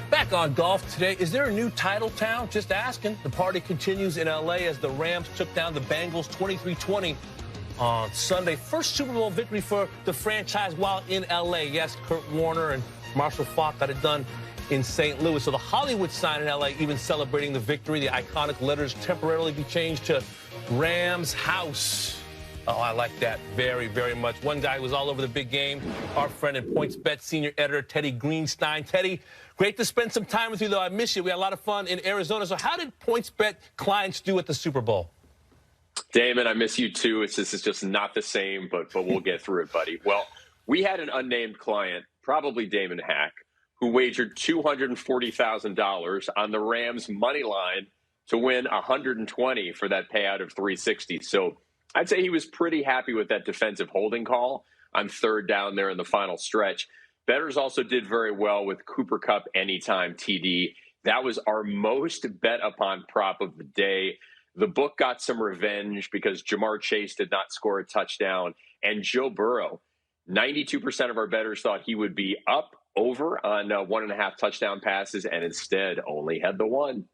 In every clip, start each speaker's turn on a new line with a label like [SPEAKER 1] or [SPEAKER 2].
[SPEAKER 1] Back on golf today, is there a new title town? Just asking. The party continues in L.A. as the Rams took down the Bengals 23-20 on Sunday. First Super Bowl victory for the franchise while in L.A. Yes, Kurt Warner and Marshall Faulk got it done in St. Louis. So the Hollywood sign in L.A. even celebrating the victory. The iconic letters temporarily be changed to Rams House. Oh, I like that very, very much. One guy who was all over the big game, our friend and PointsBet senior editor, Teddy Greenstein. Teddy, great to spend some time with you, though. I miss you. We had a lot of fun in Arizona. So how did PointsBet clients do at the Super Bowl?
[SPEAKER 2] Damon, I miss you, too. This is just not the same, but we'll get through it, buddy. Well, we had an unnamed client, probably Damon Hack, who wagered $240,000 on the Rams' money line to win $120 for that payout of $360. So I'd say he was pretty happy with that defensive holding call on third down there in the final stretch. Bettors also did very well with Cooper Kupp anytime TD. That was our most bet upon prop of the day. The book got some revenge because Jamar Chase did not score a touchdown. And Joe Burrow, 92% of our bettors thought he would be up over on 1.5 touchdown passes and instead only had the one.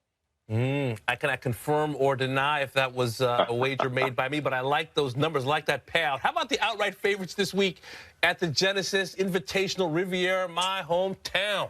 [SPEAKER 1] I cannot confirm or deny if that was a wager made by me, but I like those numbers, like that payout. How about the outright favorites this week at the Genesis Invitational, Riviera, my hometown?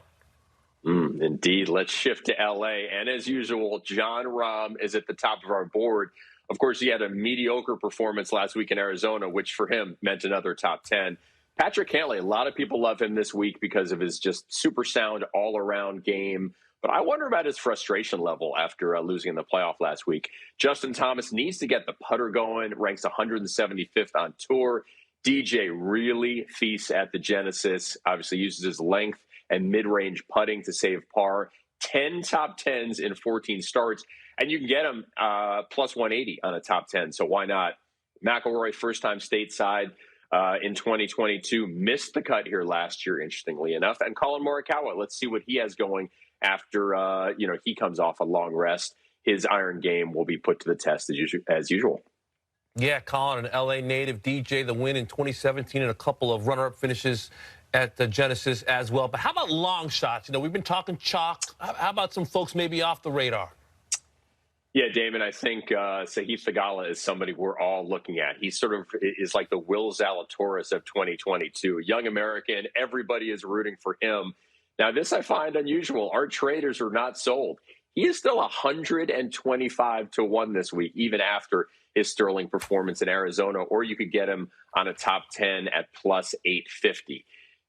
[SPEAKER 2] Indeed. Let's shift to L.A. And as usual, Jon Rahm is at the top of our board. Of course, he had a mediocre performance last week in Arizona, which for him meant another top 10. Patrick Cantlay, a lot of people love him this week because of his just super sound all-around game. But I wonder about his frustration level after losing in the playoff last week. Justin Thomas needs to get the putter going, ranks 175th on tour. DJ really feasts at the Genesis, obviously uses his length and mid-range putting to save par. 10 top 10s in 14 starts, and you can get him plus 180 on a top 10, so why not? McIlroy, first-time stateside in 2022, missed the cut here last year, interestingly enough. And Colin Morikawa, let's see what he has going after he comes off a long rest. His iron game will be put to the test as usual.
[SPEAKER 1] Yeah, Colin, an L.A. native. DJ, the win in 2017 and a couple of runner-up finishes at the Genesis as well. But how about long shots? We've been talking chalk. How about some folks maybe off the radar?
[SPEAKER 2] Yeah, Damon, I think Sahith Theegala is somebody we're all looking at. He sort of is like the Will Zalatoris of 2022. Young American, everybody is rooting for him. Now, this I find unusual. Our traders are not sold. He is still 125 to 1 this week, even after his sterling performance in Arizona, or you could get him on a top 10 at plus 850.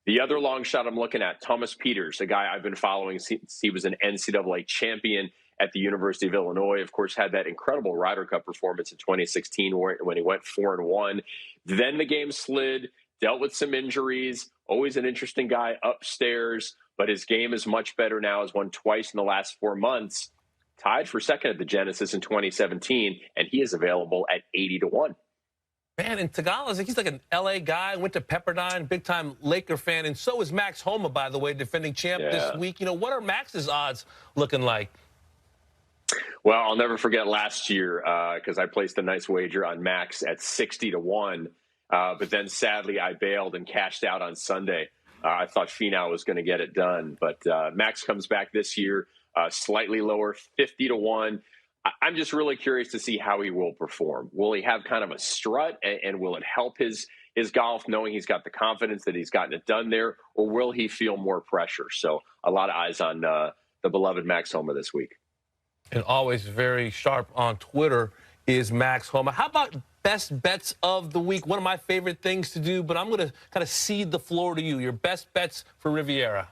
[SPEAKER 2] The other long shot I'm looking at, Thomas Peters, a guy I've been following since he was an NCAA champion at the University of Illinois. Of course, had that incredible Ryder Cup performance in 2016 when he went 4-1. Then the game slid, dealt with some injuries, always an interesting guy upstairs, but his game is much better now. Has won twice in the last 4 months. Tied for second at the Genesis in 2017, and he is available at 80 to 1.
[SPEAKER 1] Man, and Theegala, he's like an L.A. guy, went to Pepperdine, big-time Laker fan, and so is Max Homa, by the way, defending champ this week. What are Max's odds looking like?
[SPEAKER 2] Well, I'll never forget last year because I placed a nice wager on Max at 60 to 1, but then sadly I bailed and cashed out on Sunday. I thought Finau was going to get it done, but Max comes back this year, slightly lower, 50 to 1. I'm just really curious to see how he will perform. Will he have kind of a strut, and will it help his golf, knowing he's got the confidence that he's gotten it done there, or will he feel more pressure? So a lot of eyes on the beloved Max Homa this week.
[SPEAKER 1] And always very sharp on Twitter is Max Homa. How about best bets of the week? One of my favorite things to do, but I'm going to kind of cede the floor to you. Your best bets for Riviera.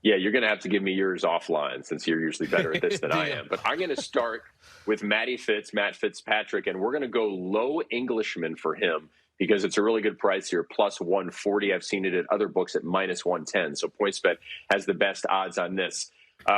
[SPEAKER 2] Yeah, you're going to have to give me yours offline since you're usually better at this than I am. But I'm going to start with Matt Fitzpatrick, and we're going to go low Englishman for him because it's a really good price here, plus 140. I've seen it at other books at minus 110. So PointsBet has the best odds on this.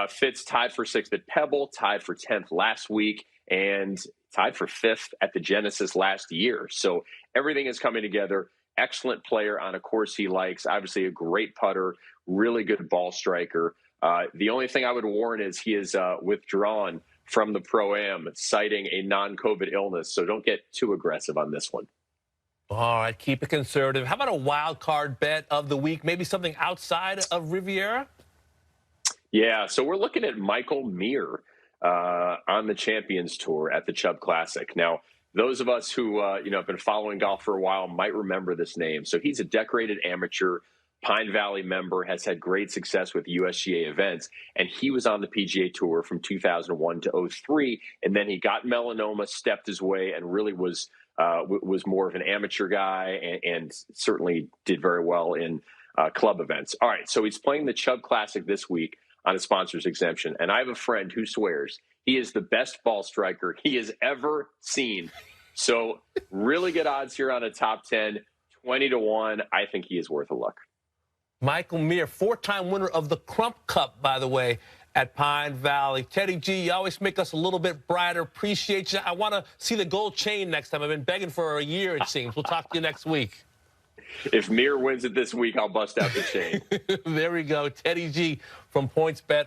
[SPEAKER 2] Fitz tied for 6th at Pebble, tied for 10th last week, and tied for 5th at the Genesis last year. So everything is coming together. Excellent player on a course he likes. Obviously a great putter, really good ball striker. The only thing I would warn is he is withdrawn from the Pro-Am, citing a non-COVID illness. So don't get too aggressive on this one.
[SPEAKER 1] All right, keep it conservative. How about a wild card bet of the week? Maybe something outside of Riviera?
[SPEAKER 2] Yeah, so we're looking at Michael Mir on the Champions Tour at the Chubb Classic. Now, those of us who have been following golf for a while might remember this name. So he's a decorated amateur, Pine Valley member, has had great success with USGA events, and he was on the PGA Tour from 2001 to 03, and then he got melanoma, stepped his way, and really was more of an amateur guy, and certainly did very well in club events. All right, so he's playing the Chubb Classic this week on a sponsor's exemption, and I have a friend who swears he is the best ball striker he has ever seen. So really good odds here on a top 10, 20-1. I think he is worth a look.
[SPEAKER 1] Michael Mir, 4-time winner of the Crump Cup, by the way, at Pine Valley. Teddy G, you always make us a little bit brighter. Appreciate you. I want to see the gold chain next time. I've been begging for a year, it seems. We'll talk to you next week.
[SPEAKER 2] If Mir wins it this week, I'll bust out the chain.
[SPEAKER 1] There we go. Teddy G from PointsBet.